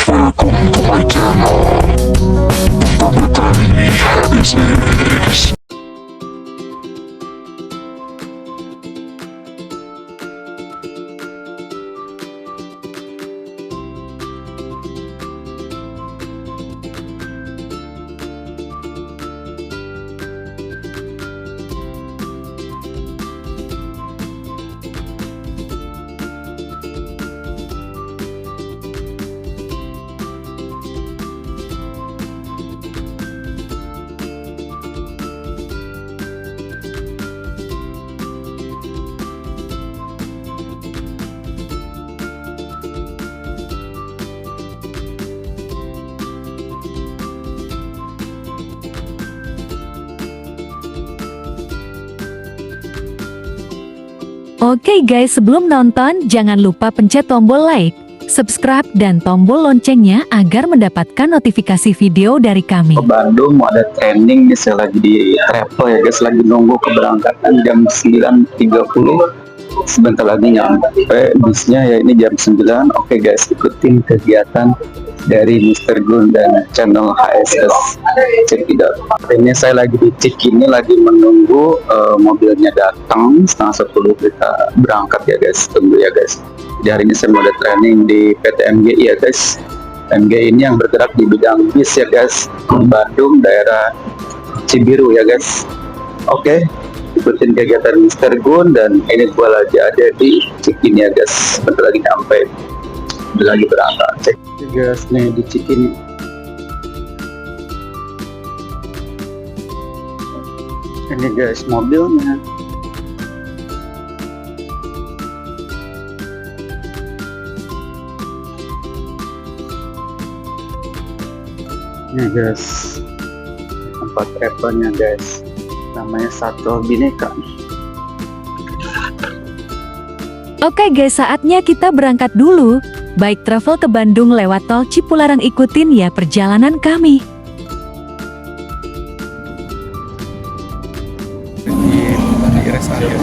welcome to my channel. Bertani Hadis. Oke guys, sebelum nonton jangan lupa pencet tombol like, subscribe, dan tombol loncengnya agar mendapatkan notifikasi video dari kami. Ke Bandung mau ada training nih, saya lagi di travel ya guys, lagi nunggu keberangkatan jam 9.30. Sebentar lagi nyampe busnya ya, ini jam 9. Oke guys, ikutin kegiatan dari Mr. Gun dan channel HSS Cekidot. Ini saya lagi di Cikini, lagi menunggu mobilnya datang. 9:30 kita berangkat ya guys, tunggu ya guys. Di hari ini saya mau ada training di PT MGI ya guys. MGI ini yang bergerak di bidang bis ya guys, di Bandung daerah Cibiru ya guys. Oke, ikutin kegiatan Mr. Gun, dan ini gua lagi ada di Cikini ya guys, bentar lagi sampai, udah lagi berangkat. Cek guys nih di Cikini. Ini guys mobilnya. Ini guys tempat travelnya guys, namanya Shuttle Bineka. Oke guys, saatnya kita berangkat dulu. Baik travel ke Bandung lewat tol Cipularang, ikutin ya perjalanan kami. Di rest area.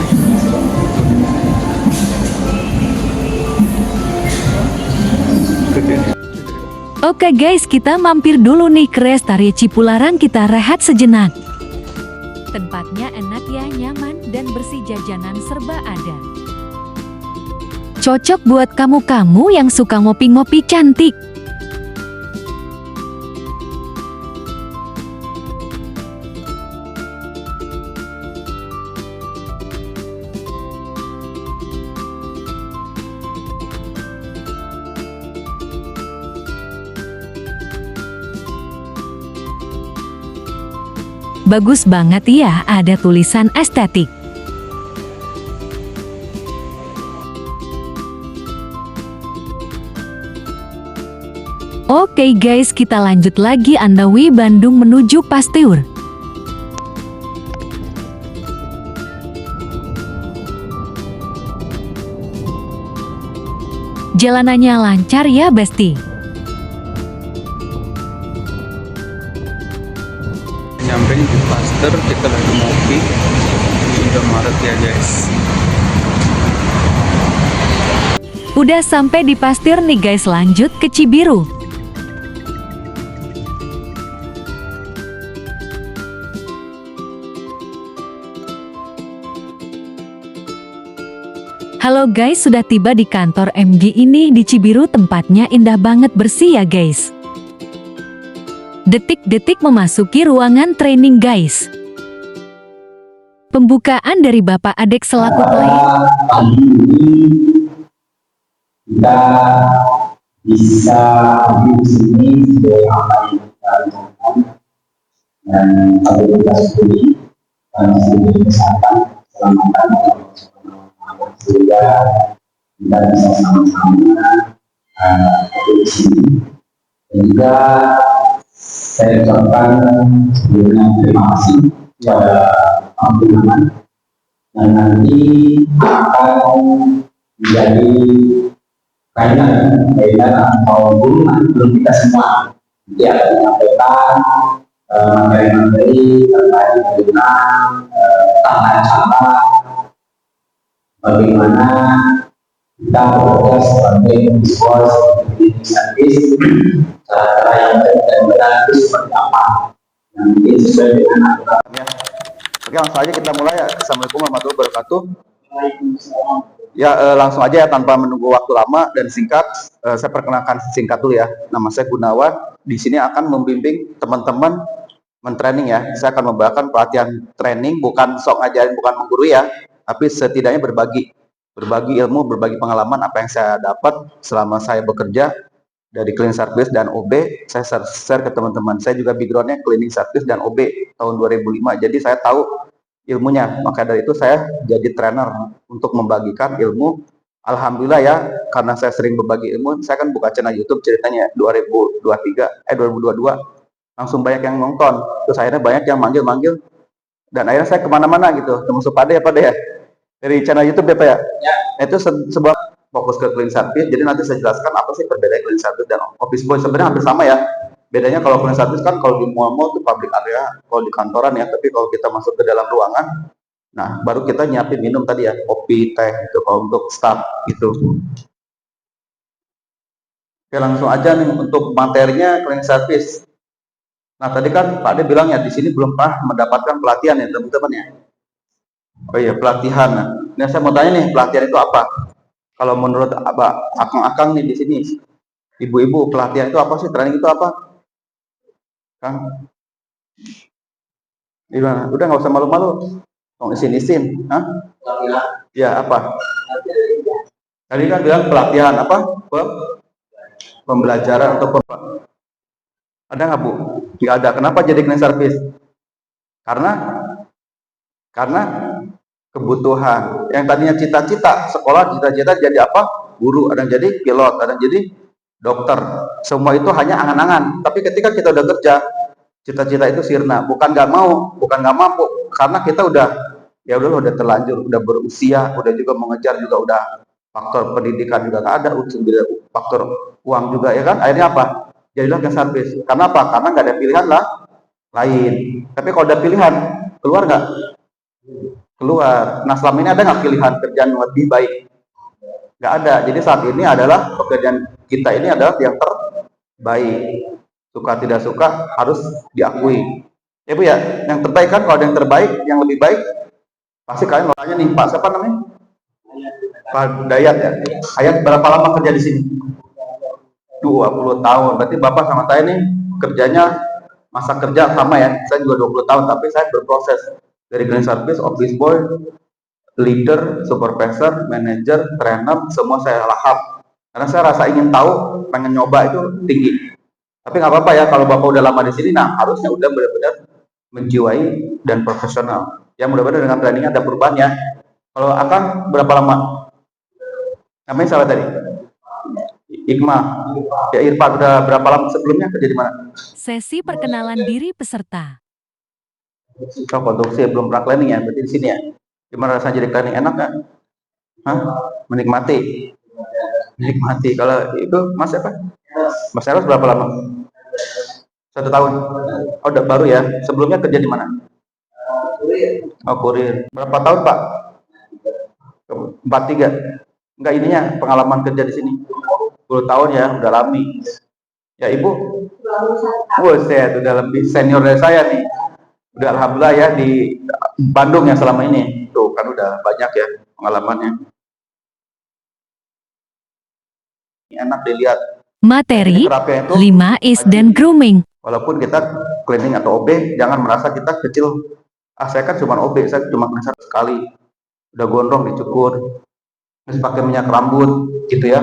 Oke guys, kita mampir dulu nih ke rest area Cipularang, kita rehat sejenak. Tempatnya enak ya, nyaman dan bersih, jajanan serba ada. Cocok buat kamu-kamu yang suka ngopi-ngopi cantik. Bagus banget ya, ada tulisan estetik. Oke guys, kita lanjut lagi on the way Bandung menuju Pasteur. Jalanannya lancar ya Besti. Nyampe di Pasteur, kita lagi ngopi di Indomaret ya guys. Udah sampai di Pasteur nih guys, lanjut ke Cibiru. Halo guys, sudah tiba di kantor MG ini di Cibiru, tempatnya indah banget, bersih ya guys. Detik-detik memasuki ruangan training guys. Pembukaan dari Bapak Adek selaku pelayan. Pagi ini kita bisa di sini sebagai apa yang kita rencanakan, dan pada kita studi studi kesehatan keselamatan sehingga kita bisa sama-sama di sini. Dan juga saya ucapkan sebelumnya terima kasih kepada Pak Gunawan yang nanti akan menjadi kainan atau hubungan belum kita semua. Nanti akan menyampaikan materi-materi terkait dengan tata cara bagaimana kita bekerja sebagai diskurs servis, cara-cara yang baik dan benar itu seperti apa. Nanti sesuai dengan aturannya. Oke, langsung aja kita mulai ya. Assalamualaikum warahmatullahi wabarakatuh. Ya, langsung aja ya tanpa menunggu waktu lama dan singkat. Saya perkenalkan singkat dulu ya. Nama saya Gunawan. Di sini akan membimbing teman-teman mentraining ya. Saya akan membawakan pelatihan training, bukan sok ngajarin, bukan menggurui ya, tapi setidaknya berbagi ilmu, berbagi pengalaman apa yang saya dapat selama saya bekerja dari cleaning service dan OB. Saya share ke teman-teman. Saya juga backgroundnya cleaning service dan OB tahun 2005. Jadi saya tahu ilmunya. Maka dari itu saya jadi trainer untuk membagikan ilmu. Alhamdulillah ya, karena saya sering berbagi ilmu, saya kan buka channel YouTube ceritanya 2022, langsung banyak yang nonton. Terus akhirnya banyak yang manggil-manggil, dan akhirnya saya kemana-mana gitu, termasuk Pade ya, Pade ya, dari channel YouTube ya Pak ya. Itu sebuah fokus ke cleaning service. Jadi nanti saya jelaskan apa sih perbedaan cleaning service dan office boy. Sebenarnya hampir sama ya. Bedanya kalau cleaning service kan kalau di mall-mall itu public area, kalau di kantoran ya. Tapi kalau kita masuk ke dalam ruangan, nah baru kita nyiapin minum tadi ya, kopi, teh gitu kalau untuk staff gitu. Oke, langsung aja nih untuk materinya cleaning service. Nah tadi kan Pak Ade bilang ya di sini belum pernah mendapatkan pelatihan ya teman-teman ya. Oh iya, pelatihan. Nah saya mau tanya nih, pelatihan itu apa? Kalau menurut akang-akang nih di sini, ibu-ibu, pelatihan itu apa sih? Training itu apa? Kang? Gimana? Udah nggak usah malu-malu. Isin-isin. Hah? Ya apa? Tadi kan bilang pelatihan apa? Pembelajaran atau ada nggak Bu? Nggak ada. Kenapa jadi cleaning service? Karena kebutuhan. Yang tadinya cita-cita sekolah, cita-cita jadi apa? Guru. Ada yang jadi pilot, ada yang jadi dokter. Semua itu hanya angan-angan. Tapi ketika kita udah kerja, cita-cita itu sirna. Bukan nggak mau, bukan nggak mampu. Karena kita udah udah terlanjur, udah berusia, udah juga mengejar juga udah faktor pendidikan juga nggak ada, faktor uang juga ya kan. Akhirnya apa? Jadilah cleaning service. Karena apa? Karena nggak ada pilihan lah lain. Tapi kalau ada pilihan, keluar nggak? Keluar. Nah selama ini ada nggak pilihan kerjaan lebih baik? Nggak ada. Jadi saat ini adalah pekerjaan kita ini adalah yang terbaik. Suka tidak suka harus diakui. Ya Bu ya, yang terbaik kan kalau ada yang terbaik, yang lebih baik, pasti kalian mau tanya nih, Pak siapa namanya? Pak Dayat ya. Ayat berapa lama kerja di sini? 20 tahun. Berarti Bapak sama saya nih kerjanya masa kerja sama ya. Saya juga 20 tahun, tapi saya berproses dari cleaning service, office boy, leader, supervisor, manager, trainer, semua saya lahap. Karena saya rasa ingin tahu, pengen nyoba itu tinggi. Tapi nggak apa-apa ya kalau Bapak udah lama di sini, nah harusnya udah benar-benar menjiwai dan profesional. Ya mudah-mudahan dengan trainingnya ada perubahan ya. Kalau Akang berapa lama? Namanya salah tadi? Iqma. Ya Irfan udah berapa lama sebelumnya kerja di mana? Sesi perkenalan diri peserta. Oh, konstruksi belum pernah cleaning ya, berarti di sini ya. Gimana rasanya jadi cleaning, enak nggak? Hah? Menikmati. Menikmati. Kalau itu Mas apa? Mas Eros berapa lama? 1 tahun. Oh, udah baru ya. Sebelumnya kerja di mana? Oh, kurir. Berapa tahun Pak? 43. Enggak ininya pengalaman kerja di sini. 10 tahun ya, udah lami. Ya Ibu? Buset, udah lebih senior dari saya nih. Udah alhamdulillah ya di Bandung yang selama ini. Tuh kan udah banyak ya pengalamannya. Enak dilihat. Materi, 5 is dan grooming. Walaupun kita cleaning atau OB, jangan merasa kita kecil. Saya kan cuma OB, saya cuma cleaning sekali. Udah gondrong dicukur. Terus pakai minyak rambut, gitu ya.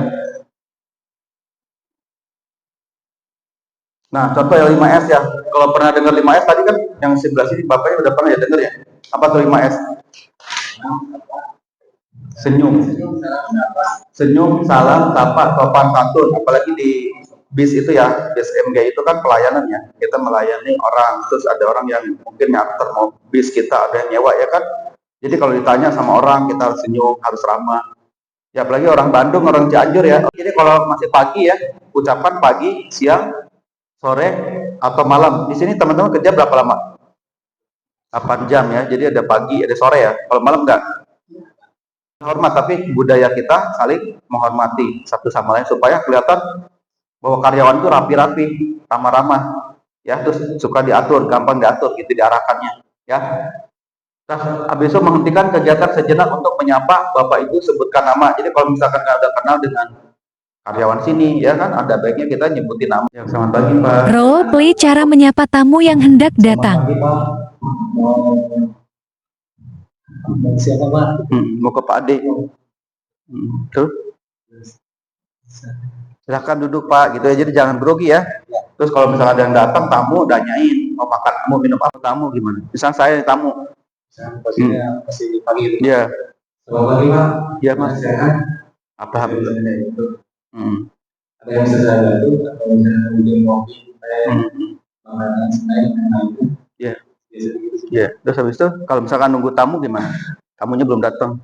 Nah, contoh yang 5S ya. Kalau pernah dengar 5S tadi kan yang sebelah sini Bapaknya udah pernah ya dengar ya? Apa tuh 5S? Senyum. Senyum, salam, sapa, sopan santun. Apalagi di bis itu ya, bis MG itu kan pelayanannya. Kita melayani orang, terus ada orang yang mungkin nyarter mau bis kita, ada yang nyewa ya kan. Jadi kalau ditanya sama orang, kita harus senyum, harus ramah. Ya apalagi orang Bandung, orang Cianjur ya. Jadi kalau masih pagi ya, ucapan pagi, siang, sore, atau malam. Di sini teman-teman kerja berapa lama? 8 jam ya. Jadi ada pagi, ada sore ya. Kalau malam enggak? Hormat, tapi budaya kita saling menghormati satu sama lain supaya kelihatan bahwa karyawan itu rapi-rapi, ramah-ramah, ya, terus suka diatur, gampang diatur gitu diarahkannya, ya. Terus habis itu menghentikan kegiatan sejenak untuk menyapa Bapak Ibu, sebutkan nama. Jadi kalau misalkan nggak ada kenal dengan karyawan sini, ya kan, ada baiknya kita nyebutin nama. Ya, selamat pagi Pak. Role play cara menyapa tamu yang hendak datang. Selamat pagi Pak. Mau siapa Pak? Mau ke Pak Ade. Terus? Silahkan duduk Pak, gitu ya. Jadi jangan grogi ya. Terus kalau misalnya ada yang datang, tamu nanyain mau makan, mau minum apa, tamu gimana? Misalnya saya tamu. Posisinya masih pagi. Iya. Selamat pagi Pak. Iya Mas. Sehat. Alhamdulillah. Ada yang bisa saya bantu atau misalnya bikin kopi, makanan snack, itu. Iya. Iya. Terus habis itu kalau misalkan nunggu tamu gimana? Tamunya belum datang.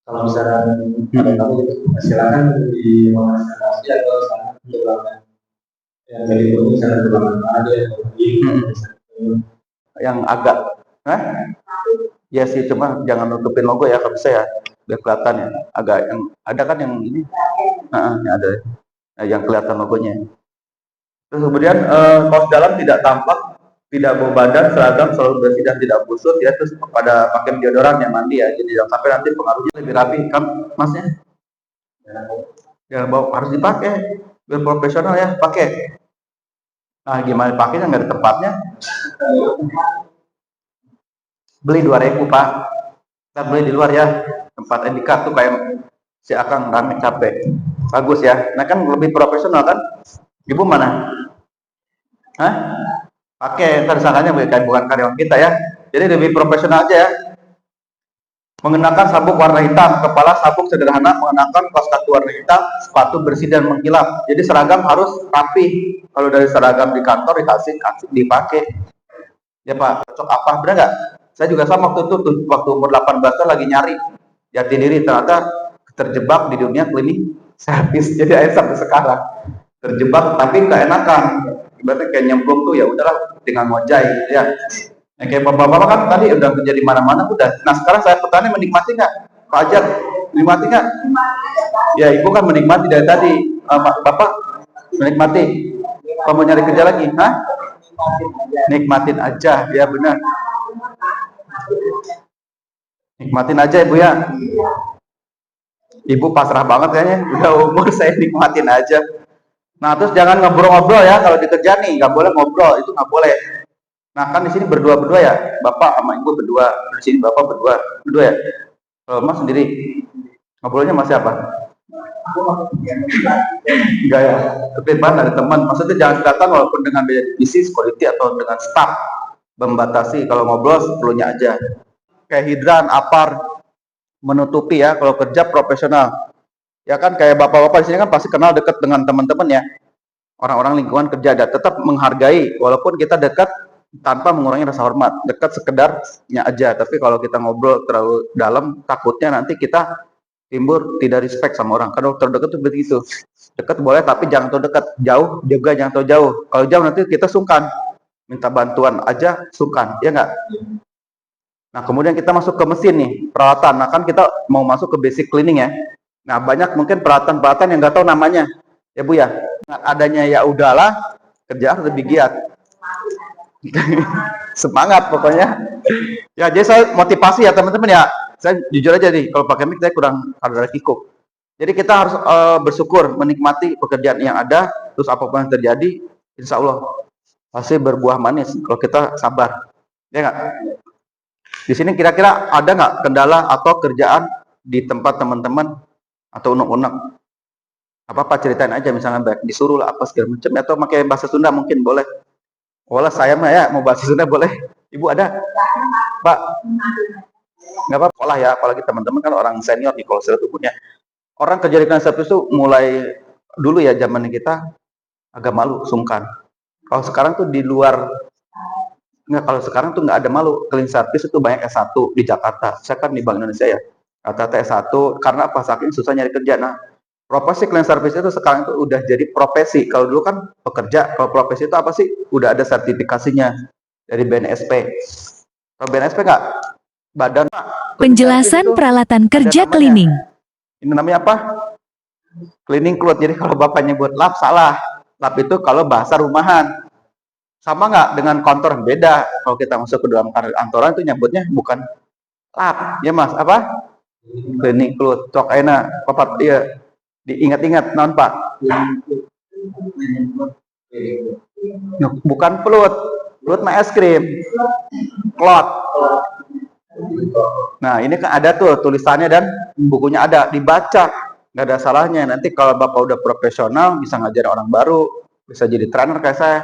Kalau misalkan ada tamu gitu, silakan di nasi atau sana di belakang. Yang dari itu misalnya di belakang ada yang agak, ya sih, cuma jangan nutupin logo ya kalau bisa ya, biar kelihatan ya. Agak yang ada kan yang ini, yang ada, yang kelihatan logonya. Terus kemudian kaos dalam tidak tampak, tidak bau badan, seragam selalu bersih dan tidak busuk ya. Terus pada pakai deodoran yang mandi ya, jadi jangan sampai nanti pengaruhnya lebih rapi kan Masnya. Jangan bau, harus dipakai biar profesional ya, pakai. Nah gimana pakainya, nggak ada tempatnya. Beli 2.000 Pak, kita beli di luar ya, tempat indikat tuh kayak si Akang rame capek, bagus ya. Nah kan lebih profesional kan. Ibu mana? Pakai, ntar disangkanya bukan karyawan kita ya. Jadi lebih profesional aja ya. Mengenakan sabuk warna hitam, kepala sabuk sederhana, mengenakan kaos kaki warna hitam, sepatu bersih dan mengkilap. Jadi seragam harus rapi. Kalau dari seragam di kantor dikasih dipakai. Ya Pak, cocok apa? Benar nggak? Saya juga sama waktu itu, waktu umur 18 tahun lagi nyari jati diri, ternyata terjebak di dunia klinik servis. Jadi saya sampai sekarang terjebak, tapi keenakan. Ibaratnya kayak nyemplung tuh ya udahlah dengan ngojai gitu ya. Yang kayak bapak-bapak kan tadi udah kerja di mana-mana udah. Nah sekarang saya petani menikmati nggak? Pak Ajat, menikmati nggak? Ya ibu kan menikmati dari tadi. Bapak menikmati. Kamu nyari kerja lagi? Nikmatin aja, ya benar. Nikmatin aja ibu ya. Ibu pasrah banget kayaknya. Udah umur saya nikmatin aja. Nah terus jangan ngobrol-ngobrol ya kalau di kerja nih, nggak boleh ngobrol, itu nggak boleh. Nah kan di sini berdua ya, bapak sama ibu berdua, di sini bapak berdua ya. Kalau mas sendiri, ngobrolnya masih apa? Enggak ya, tapi ada teman. Maksudnya jangan kelihatan walaupun dengan beda divisi, security atau dengan staff, membatasi. Kalau ngobrol seperlunya aja. Kayak hidran, apar, menutupi ya. Kalau kerja profesional, ya kan kayak bapak-bapak di sini kan pasti kenal dekat dengan teman-teman ya. Orang-orang lingkungan kerja ada tetap menghargai, walaupun kita dekat tanpa mengurangi rasa hormat, dekat sekedarnya aja. Tapi kalau kita ngobrol terlalu dalam, takutnya nanti kita timbul tidak respect sama orang. Kalau terdekat tuh begitu, dekat boleh tapi jangan terlalu dekat, jauh juga jangan terlalu jauh. Kalau jauh nanti kita sungkan, minta bantuan aja sungkan, ya nggak? Nah kemudian kita masuk ke mesin nih, peralatan. Nah kan kita mau masuk ke basic cleaning ya. Nah banyak mungkin peralatan-peralatan yang nggak tahu namanya, ya Bu ya. Nah, adanya ya udahlah, kerja harus lebih giat. Semangat pokoknya ya. Jadi saya motivasi ya teman-teman ya, saya jujur aja nih kalau pakai mic saya kurang ada kikuk. Jadi kita harus bersyukur, menikmati pekerjaan yang ada, terus apapun yang terjadi insya Allah pasti berbuah manis kalau kita sabar, ya nggak? Di sini kira-kira ada nggak kendala atau kerjaan di tempat teman-teman atau unek-unek? Apa-apa ceritain aja, misalnya baik disuruh lah apa segala macam, atau pakai bahasa Sunda mungkin boleh. Olah saya mah ya mau bahasa Sunda boleh. Ibu ada? Pak? Nggak apa-apa lah ya, apalagi teman-teman kan orang senior di kalau sudah tubuhnya. Orang kerja di cleaning service itu mulai dulu ya zaman kita agak malu, sungkan. Kalau sekarang tuh di luar, nggak, kalau sekarang tuh nggak ada malu. Cleaning service itu banyak S1 di Jakarta. Saya kan di Bank Indonesia ya. Rata-rata S1 karena apa? Saking susah nyari kerja. Nah, profesi cleaning service itu sekarang itu udah jadi profesi. Kalau dulu kan pekerja, kalau profesi itu apa sih? Udah ada sertifikasinya dari BNSP. Kalau BNSP nggak? Badan Penjelasan peralatan kerja cleaning. Ini namanya apa? cleaning cloth. Jadi kalau Bapak nyebut lap salah. Lap itu kalau bahasa rumahan. Sama nggak dengan kantor? Beda. Kalau kita masuk ke dalam kantoran itu nyebutnya bukan lap, ya Mas, apa? Cleaning cloth. Cok ayeuna, Bapak iya diingat-ingat non Pak? Bukan pelut. Pelut mah es krim. Cloth. Nah, ini kan ada tuh tulisannya dan bukunya ada, dibaca. Nggak ada salahnya. Nanti kalau Bapak udah profesional, bisa ngajar orang baru, bisa jadi trainer kayak saya.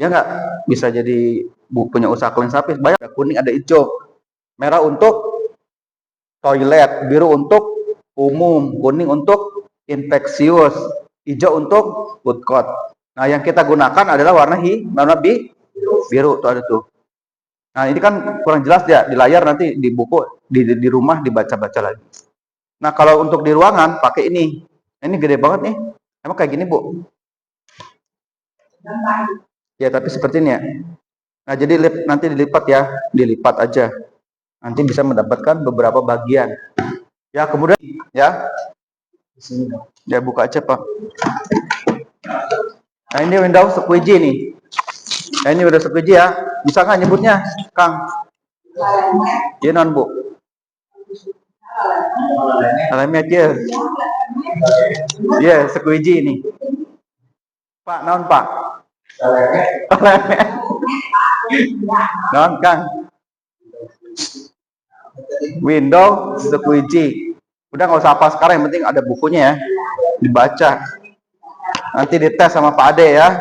Ya nggak? Bisa jadi punya usaha cleaning service. Banyak, ada kuning, ada hijau. Merah untuk toilet, biru untuk umum, kuning untuk infeksius, hijau untuk food court. Nah, yang kita gunakan adalah warna biru tuh ada tuh. Nah, ini kan kurang jelas ya di layar, nanti di buku di rumah dibaca-baca lagi. Nah, kalau untuk di ruangan pakai ini. Ini gede banget nih. Emang kayak gini, Bu? Ya, tapi seperti ini ya. Nah, jadi nanti dilipat ya, dilipat aja. Nanti bisa mendapatkan beberapa bagian. Ya, kemudian ya. Ya, buka aja, Pak. Nah, ini Windows squeegee nih. Nah, ini udah squeegee ya. Bisa nggak nyebutnya, Kang? Iya non, Bu. Alamet ya. Iya, squeegee ini. Pak, non Pak? Alamet. Non, Kang. Windows squeegee. Udah nggak usah apa sekarang, yang penting ada bukunya ya. Dibaca. Nanti dites sama Pak Ade ya.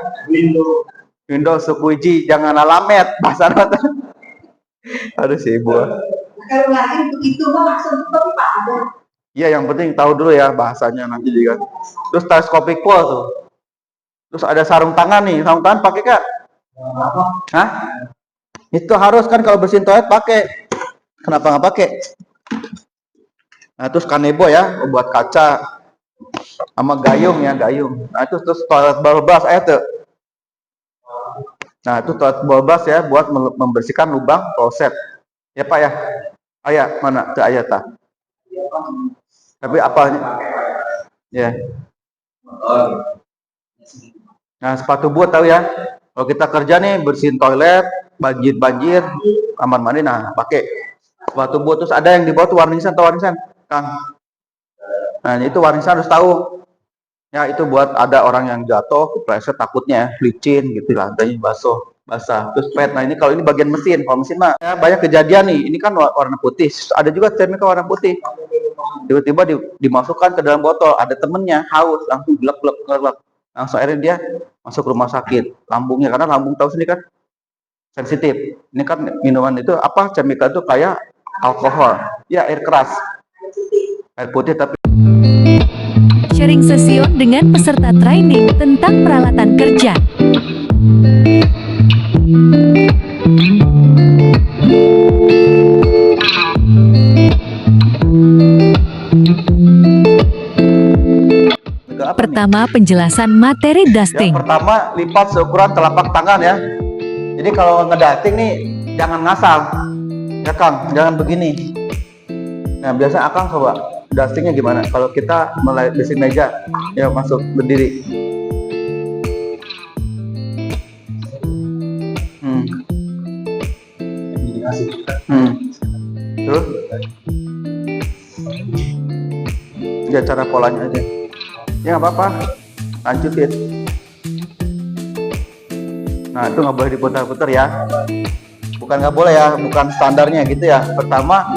Windows squeegee, jangan alamet bahasa nanti. Aduh sih Ibu. Kalau lagi begitu mah langsung tapi Pak ada. Iya, yang penting tahu dulu ya bahasanya nanti juga. Terus teleskopik pole tuh. Terus ada sarung tangan nih, sarung tangan pakai Kak? Hah? Itu harus kan kalau bersihin toilet pakai. Kenapa nggak pakai? Nah, terus kanebo ya, buat kaca sama gayung ya, gayung. Nah, itu terus toilet balbas tuh. Nah, itu toilet balbas ya buat membersihkan lubang kloset. Ya Pak ya. Ayah mana tuh ayah ta? Tapi apanya? Ya. Nah, sepatu buat tahu ya. Kalau kita kerja nih bersihin toilet, banjir, kamar mandi, nah pakai sepatu buat. Terus ada yang di bawah tuh warningsan atau warningsan, Kang. Nah, itu warningsan harus tahu. Ya, itu buat ada orang yang jatuh, kepleset takutnya licin gitu, lantainya basah. Terus pet. Nah, ini kalau ini bagian mesin. Kalau mesin mah ya banyak kejadian nih. Ini kan warna putih. Ada juga cermika warna putih. Tiba-tiba dimasukkan ke dalam botol. Ada temennya haus, langsung gelap. Langsung akhirnya dia masuk rumah sakit. Lambungnya, karena lambung tahu sendiri kan sensitif. Ini kan minuman itu apa? Cermika itu kayak alkohol. Ya, air keras. Air putih tapi Sharing sesion dengan peserta training tentang peralatan kerja. Pertama, penjelasan materi dusting. yang pertama lipat seukuran telapak tangan ya. Jadi kalau ngedusting nih jangan ngasal. Ya Kang, jangan begini. Nah, biasa Akang coba dustingnya gimana? Kalau kita mulai bersih meja, ya masuk berdiri. Terus? Ya cara polanya aja. Ya nggak apa-apa, lanjutin. Nah, itu nggak boleh diputar-putar ya. Bukan nggak boleh ya, bukan standarnya gitu ya. Pertama,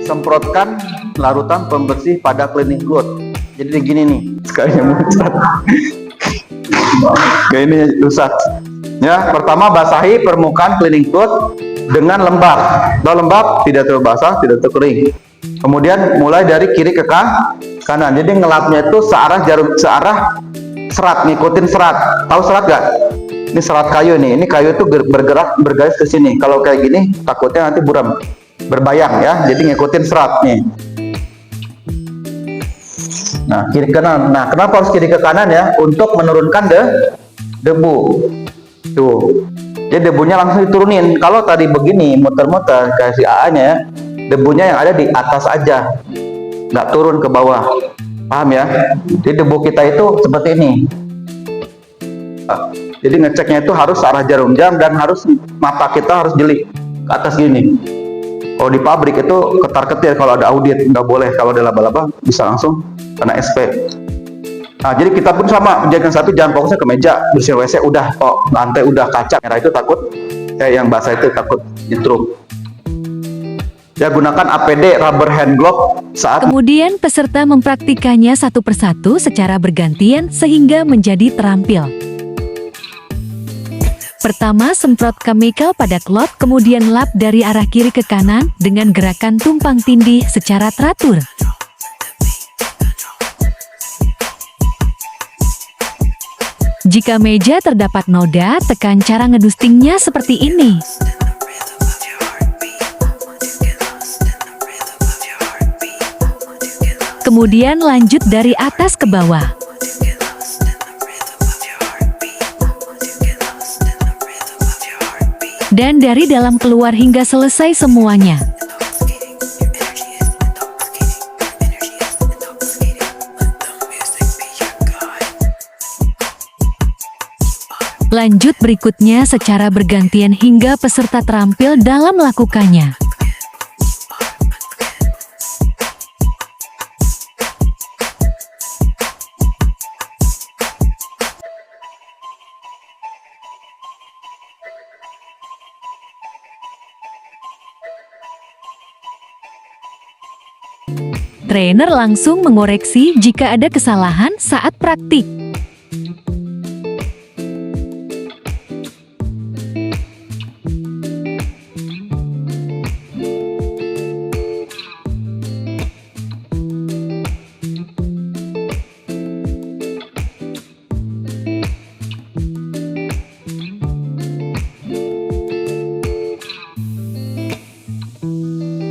semprotkan larutan pembersih pada cleaning cloth. Jadi gini nih, sekalinya muncrat. Kayak ini rusak. Ya, pertama basahi permukaan cleaning cloth dengan lembab. Kalau lembab, tidak terlalu basah, tidak terlalu kering. Kemudian mulai dari kiri ke kanan. Jadi ngelapnya itu searah serat, ngikutin serat. Tahu serat gak? Ini serat kayu nih. Ini kayu itu bergaris ke sini. Kalau kayak gini takutnya nanti buram, berbayang ya. Jadi ngikutin serat nih. Nah, kiri ke kanan. Nah, kenapa harus kiri ke kanan ya? Untuk menurunkan debu. Tuh. Jadi debunya langsung diturunin. Kalau tadi begini muter-muter kasih AA-nya, debunya yang ada di atas aja, nggak turun ke bawah. Paham ya? Jadi debu kita itu seperti ini. Jadi ngeceknya itu harus arah jarum jam dan harus mata kita harus jeli ke atas gini. Kalau di pabrik itu ketar-ketir, kalau ada audit nggak boleh, kalau ada laba-laba bisa langsung kena SP. Nah, jadi kita pun sama, menjaga satu jangan fokusnya ke meja, bersihin WC udah, kok lantai udah kaca merah itu takut, yang basah itu takut nyetrum. Ya, gunakan APD rubber hand glove saat Kemudian peserta mempraktikannya satu persatu secara bergantian sehingga menjadi terampil. Pertama, semprot chemical pada klot, kemudian lap dari arah kiri ke kanan dengan gerakan tumpang tindih secara teratur. Jika meja terdapat noda, tekan cara ngedustingnya seperti ini. Kemudian lanjut dari atas ke bawah. Dan dari dalam keluar hingga selesai semuanya. Lanjut berikutnya secara bergantian hingga peserta terampil dalam melakukannya. Trainer langsung mengoreksi jika ada kesalahan saat praktik.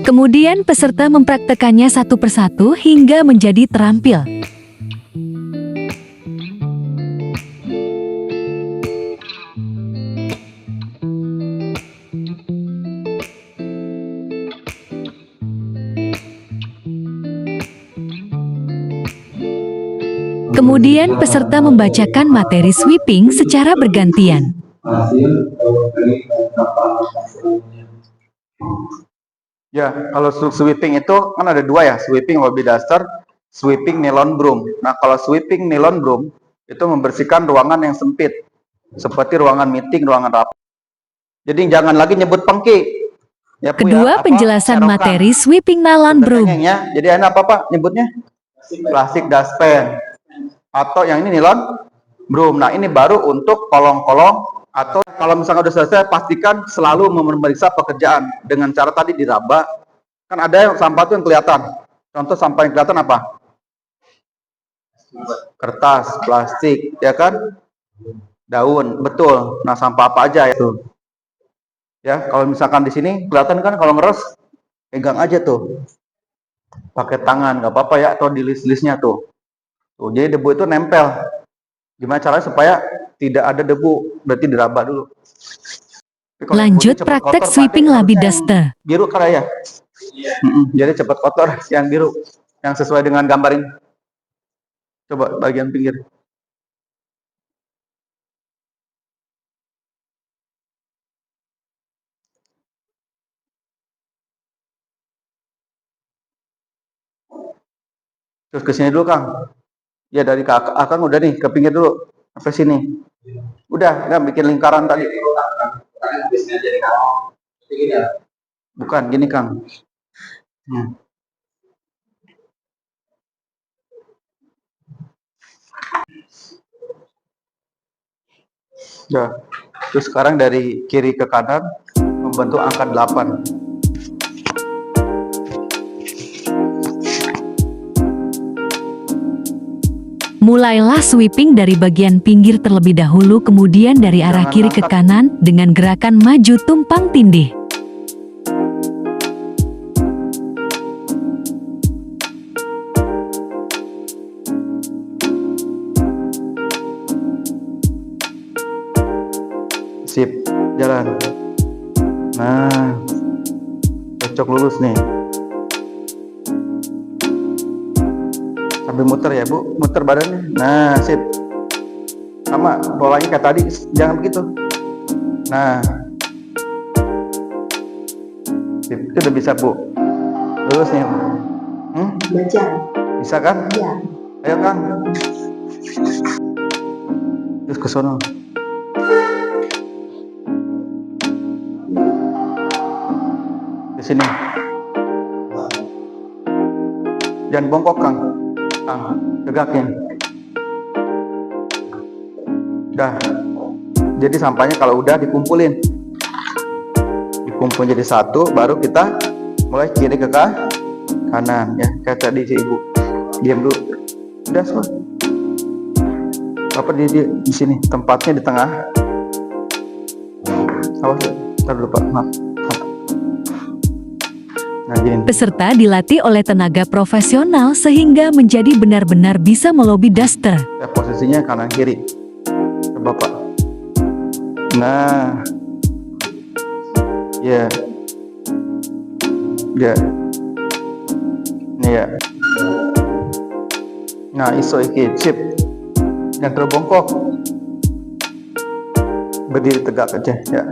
Kemudian peserta mempraktekannya satu persatu hingga menjadi terampil. Kemudian peserta membacakan materi sweeping secara bergantian. Ya, kalau sweeping itu kan ada dua ya, sweeping lobby duster, sweeping nylon broom. Nah, kalau sweeping nylon broom itu membersihkan ruangan yang sempit, seperti ruangan meeting, ruangan rapat. Jadi jangan lagi nyebut pengki. Ya, Bu, Kedua, ya, penjelasan serokan. materi sweeping nylon broom. Ya. Jadi ada apa Pak nyebutnya? Plastik dustpan. Atau yang ini nylon broom. Nah, ini baru untuk kolong-kolong. Atau kalau misalnya udah selesai, pastikan selalu memeriksa pekerjaan dengan cara tadi diraba. Kan ada yang sampah itu yang kelihatan. Contoh sampah yang kelihatan apa? Kertas, plastik, ya kan? Daun, betul. Nah, sampah apa aja itu? Ya, kalau misalkan di sini kelihatan kan kalau ngeres, pegang aja tuh. Pakai tangan, nggak apa-apa ya, atau di list-listnya tuh. Tuh, jadi debu itu nempel. Gimana caranya supaya tidak ada debu? Berarti diraba dulu. Lanjut praktek sweeping labi duster. Biru kan ya? Jadi cepat kotor yang biru, yang sesuai dengan gambar ini. Coba bagian pinggir. Terus ke sini dulu Kang. Ya dari Kang udah nih ke pinggir dulu sampai sini. Udah, nggak bikin lingkaran tadi. Bukan gini Kang. Ya. Terus sekarang dari kiri ke kanan membentuk angka 8. Mulailah sweeping dari bagian pinggir terlebih dahulu, kemudian dari arah kiri ke kanan dengan gerakan maju tumpang tindih. Sip, jalan. Nah, cocok lulus nih. Sambil muter ya Bu, muter badannya. Nah, sip. Sama polanya kayak tadi, jangan begitu. Nah, sip. Itu udah bisa Bu. Terus nih, Baca. bisa kan? Iya. Ayo Kang. Terus ke sono. Ke sini. Jangan bongkok Kang. Kang, tegakin. Udah. Jadi sampahnya kalau udah dikumpulin. Dikumpul jadi satu, baru kita mulai kiri ke kanan ya. Kayak tadi si Ibu. Diam dulu. Udah semua. Bapak di sini, tempatnya di tengah. Awas, ntar dulu Pak. Maaf. Nah, gini. Peserta dilatih oleh tenaga profesional sehingga menjadi benar-benar bisa melobi daster. Ya, posisinya kanan kiri. Coba Pak. Nah. Ya. Ya. Ini ya. Nah, iso iki, sip. Jangan terlalu bongkok. Berdiri tegak aja, ya.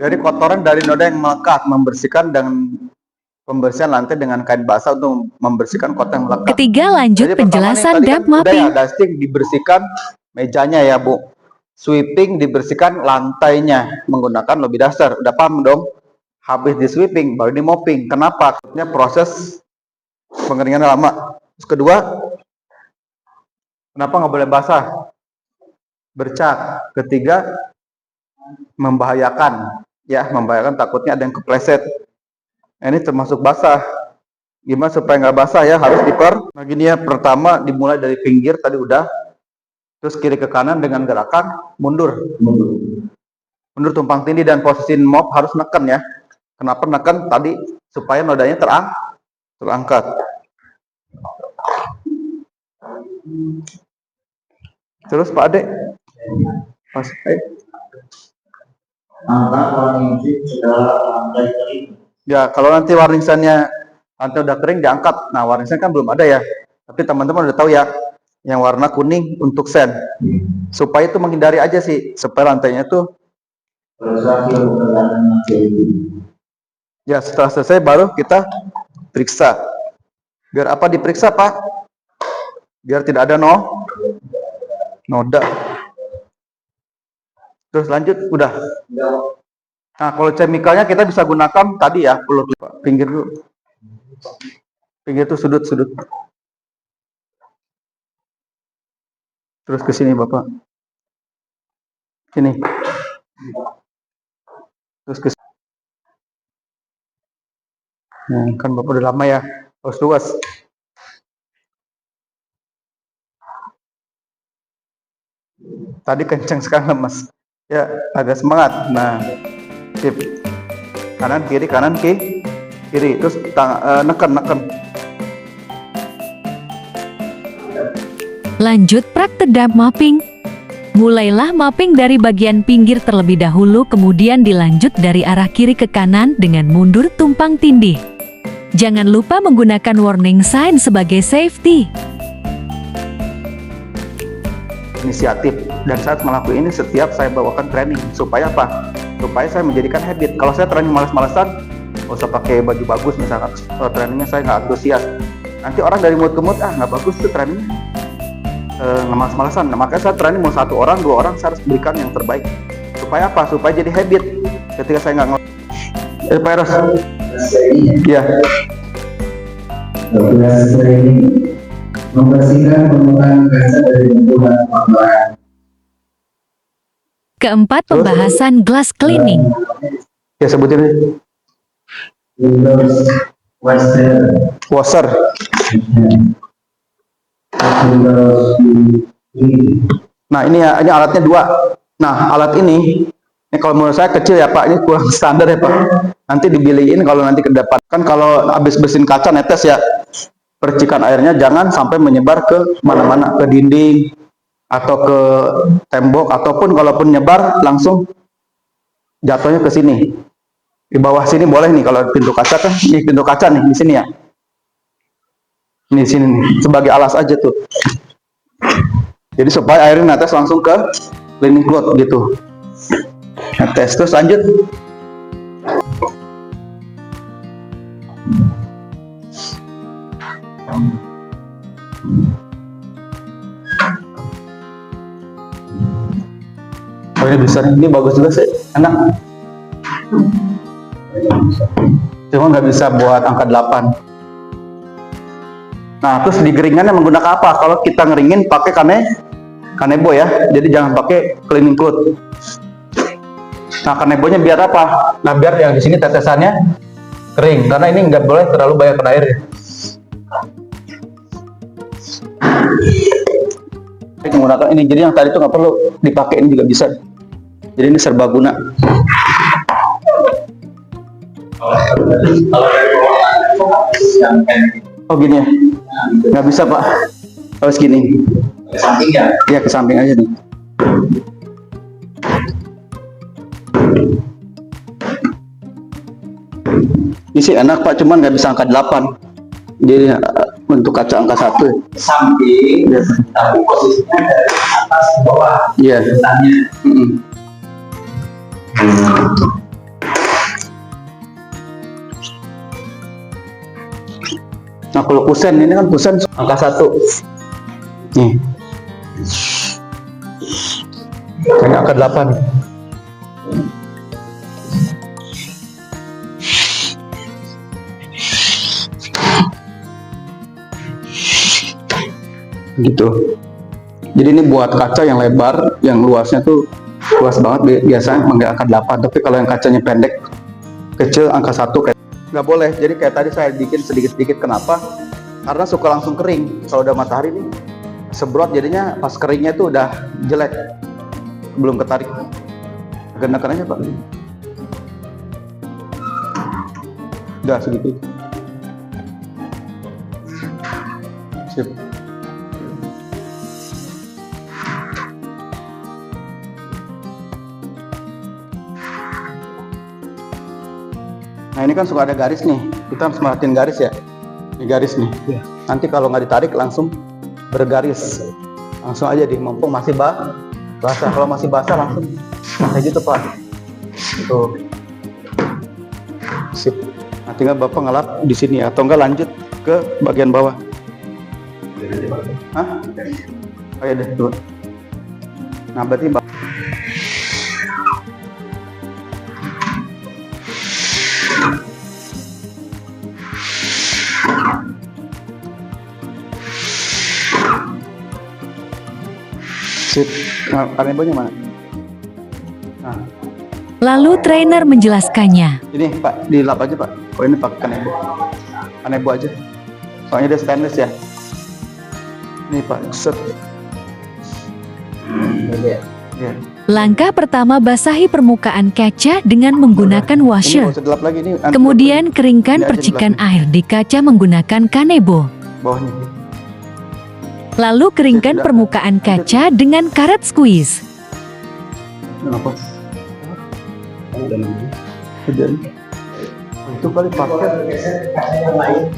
Dari kotoran dari noda yang melekat, membersihkan dengan pembersihan lantai dengan kain basah untuk membersihkan kotor yang melekat. Ketiga, lanjut Jadi pertama penjelasan nih, tadi damp kan udah mapping. ya, dusting dibersihkan mejanya ya Bu. Sweeping dibersihkan lantainya menggunakan lobby duster. Udah paham dong? Habis di sweeping baru di mopping. Kenapa? Karena proses pengeringan lama. Terus kedua, kenapa nggak boleh basah? Bercak. Ketiga, membahayakan. Ya, membahayakan, takutnya ada yang kepleset. Nah, ini termasuk basah. Gimana supaya nggak basah ya? Harus Nah, gini ya, pertama dimulai dari pinggir tadi udah, terus kiri ke kanan dengan gerakan mundur. Mundur tumpang tindih, dan posisi mop harus neken ya. Kenapa neken? Tadi supaya nodanya terangkat. Terus Pak Ade, pas angkat warning sign setelah lantai kering. ya, kalau nanti warning sign-nya lantai udah kering diangkat. Nah, warning sign kan belum ada ya. Tapi teman-teman udah tahu ya, yang warna kuning untuk sen. Supaya itu menghindari aja sih, supaya lantainya tuh Bersaksi keterangan itu. ya, setelah selesai baru kita periksa. Biar apa diperiksa, Pak? Biar tidak ada noda. Terus lanjut, udah. Nah, kalau chemicalnya kita bisa gunakan tadi ya, peluk Pak. Pinggir dulu. Pinggir itu sudut-sudut. Terus ke sini Bapak. Sini. Terus ke sini. Nah, kan Bapak udah lama ya. Harus luas. Tadi kenceng sekali Mas. Ya, agak semangat. Nah, sip. Kanan kiri kiri. Terus neken. Lanjut praktek damp mapping. Mulailah mapping dari bagian pinggir terlebih dahulu, kemudian dilanjut dari arah kiri ke kanan dengan mundur tumpang tindih. Jangan lupa menggunakan warning sign sebagai safety. Inisiatif, dan saya melakukan ini setiap saya bawakan training. Supaya apa? Supaya saya menjadikan habit. Kalau saya training malas-malasan, nggak usah pakai baju bagus misalkan. Kalau trainingnya saya nggak antusias, nanti orang dari mood ke mood, nggak bagus tuh trainingnya, malas-malasan. Nah, makanya saya training mau 1 orang, 2 orang, saya harus berikan yang terbaik. Supaya apa? Supaya jadi habit. Ketika saya nggak Pak Eros, ya. Tugas training membersihkan permukaan kaca dari benturan kotoran. Keempat, pembahasan glass cleaning. Ya, sebutin Windows washer. Windows Nah, ini ya, ini alatnya 2. Nah, alat ini Ini kalau menurut saya kecil ya Pak, ini kurang standar ya Pak. Nanti dibilihin kalau nanti ke depan. Kan kalau habis bersihin kaca netes ya, percikan airnya jangan sampai menyebar ke mana-mana, ke dinding atau ke tembok, ataupun kalaupun nyebar langsung jatuhnya ke sini. Di bawah sini boleh nih, kalau pintu kaca kan, ini pintu kaca nih di sini ya. Ini di sini nih, sebagai alas aja tuh. Jadi supaya airnya netes langsung ke cleaning cloth gitu. Netes terus lanjut. Oh ini bisa nih, ini bagus juga sih, enak. Cuma nggak bisa buat angka 8. Nah terus digeringannya menggunakan apa? Kalau kita ngeringin pakai kanebo ya, jadi jangan pakai cleaning cloth. Nah kanebonya biar apa? Nah biar yang di sini tetesannya kering, karena ini nggak boleh terlalu banyak air ya. Menggunakan ini, jadi yang tadi itu nggak perlu dipakai, ini juga bisa. Jadi ini serbaguna. Oh gini ya? Nggak bisa Pak, harus gini. Ke samping ya? Iya ke samping aja nih. Ini sih enak Pak, cuman nggak bisa angka 8. Jadi untuk kaca angka 1 Samping, ya. tapi posisinya dari atas ke bawah. Iya. Nah kalau kusen, ini kan kusen angka 1 nih, ini angka 8. Gitu. Jadi ini buat kaca yang lebar, yang luasnya tuh luas banget, biasanya pakai angka 8. Tapi kalau yang kacanya pendek, kecil, angka 1 kayak nggak boleh. Jadi kayak tadi saya bikin sedikit-sedikit, kenapa? Karena suka langsung kering. Kalau udah matahari nih sebrot, jadinya pas keringnya tuh udah jelek, belum ketarik. Genakan aja Pak. Udah segitu. Sip. Nah ini kan suka ada garis nih, kita harus merhatiin garis ya. Ini garis nih. Nanti kalau nggak ditarik langsung bergaris. Langsung aja di, mumpung masih basah. Kalau masih basah langsung kayak gitu Pak. Tuh. Sip. Nah tinggal Bapak ngelap di sini atau enggak lanjut ke bagian bawah. Hah? Oh iya deh, tuh. Nah berarti sip. Nah, kanebonya mana? Nah. Lalu trainer menjelaskannya. Ini Pak, dilap aja Pak. Oh ini pakai kanebo. Kanebo aja. Soalnya dia stainless ya. Ini Pak, set. Ya. Langkah pertama, basahi permukaan kaca dengan menggunakan Ini washer. nggak usah dilap lagi, ini Kemudian keringkan Ini aja percikan dilapin. air di kaca menggunakan kanebo. bawahnya. Lalu keringkan Sudah. permukaan kaca dengan karet squeeze. Kenapa? Udah. Oh, itu kali paket.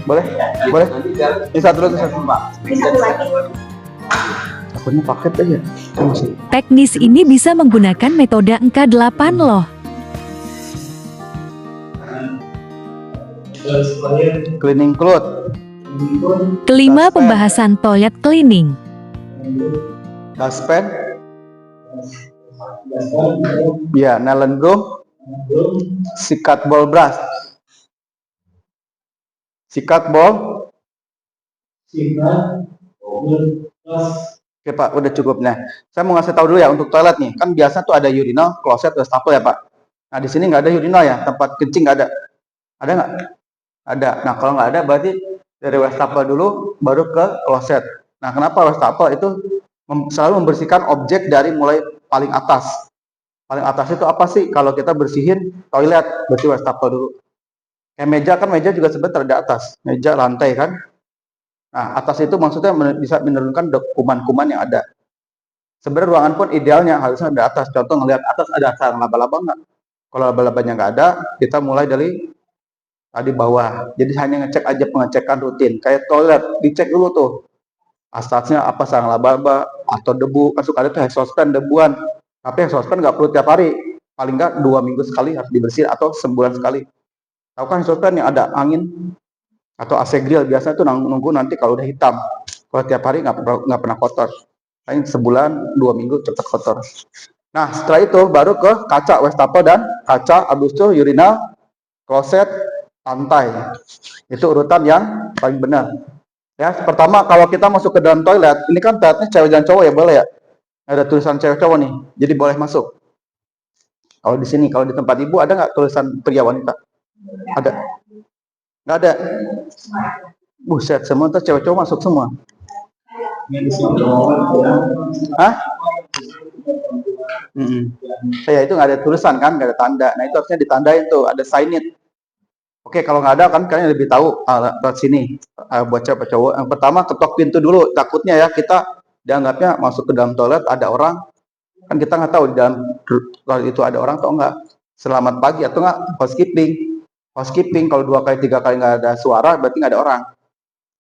Boleh? Boleh? Ini satu lagi satu. Takutnya paket aja. Masih. Teknis ini bisa menggunakan metode angka 8 loh. Cleaning cloth, Kelima, Dustpan. pembahasan toilet cleaning. dustpan, ya, nylon broom, sikat ball brush, sikat ball. Oke Pak, udah cukup. Nah, saya mau ngasih tahu dulu ya untuk toilet nih. Kan biasa tuh ada urinal, kloset, wastafel ya Pak. Nah di sini nggak ada urinal ya, tempat kencing nggak ada. Ada nggak? Ada. Nah kalau nggak ada berarti dari wastafel dulu, baru ke kloset. Nah kenapa wastafel itu selalu membersihkan objek dari mulai paling atas. Paling atas itu apa sih? Kalau kita bersihin toilet, berarti wastafel dulu. Kayak meja kan, meja juga sebenarnya di atas, meja lantai kan. Nah, atas itu maksudnya bisa menurunkan kuman-kuman yang ada. Sebenarnya ruangan pun idealnya harusnya ada atas. Contoh ngelihat atas ada sarang laba-laba nggak? Kalau laba-labanya nggak ada, kita mulai dari tadi bawah. Jadi hanya ngecek aja, pengecekan rutin. Kayak toilet, dicek dulu tuh. Atasnya apa, sarang laba-laba atau debu. Kan suka ada tuh exhaust fan debuan. Tapi exhaust fan nggak perlu tiap hari. Paling nggak 2 minggu sekali harus dibersihin atau sebulan sekali. Tahu kan exhaust fan yang ada angin atau AC grill biasanya tuh nunggu nanti kalau udah hitam. Kalau tiap hari nggak pernah kotor. Paling sebulan 2 minggu cepat kotor. Nah setelah itu baru ke kaca wastafel dan kaca, abis itu urinal, kloset, lantai. Itu urutan yang paling benar. Ya, pertama kalau kita masuk ke dalam toilet, ini kan toiletnya cewek dan cowok ya, boleh ya? Ada tulisan cewek cowok nih, jadi boleh masuk. Kalau di sini, kalau di tempat ibu ada nggak tulisan pria wanita? Ada? Nggak ada? Buset, semua tuh cewek cowok masuk semua. Hah? Ya itu nggak ada tulisan kan, nggak ada tanda. Nah itu harusnya ditandain tuh, ada sign it. Oke, kalau nggak ada kan kalian lebih tahu lewat sini buat cewek cowok. Yang pertama ketok pintu dulu, takutnya ya kita dianggapnya masuk ke dalam toilet ada orang, kan kita nggak tahu di dalam toilet itu ada orang atau enggak. Selamat pagi atau enggak housekeeping. Kalau 2 kali 3 kali nggak ada suara berarti nggak ada orang.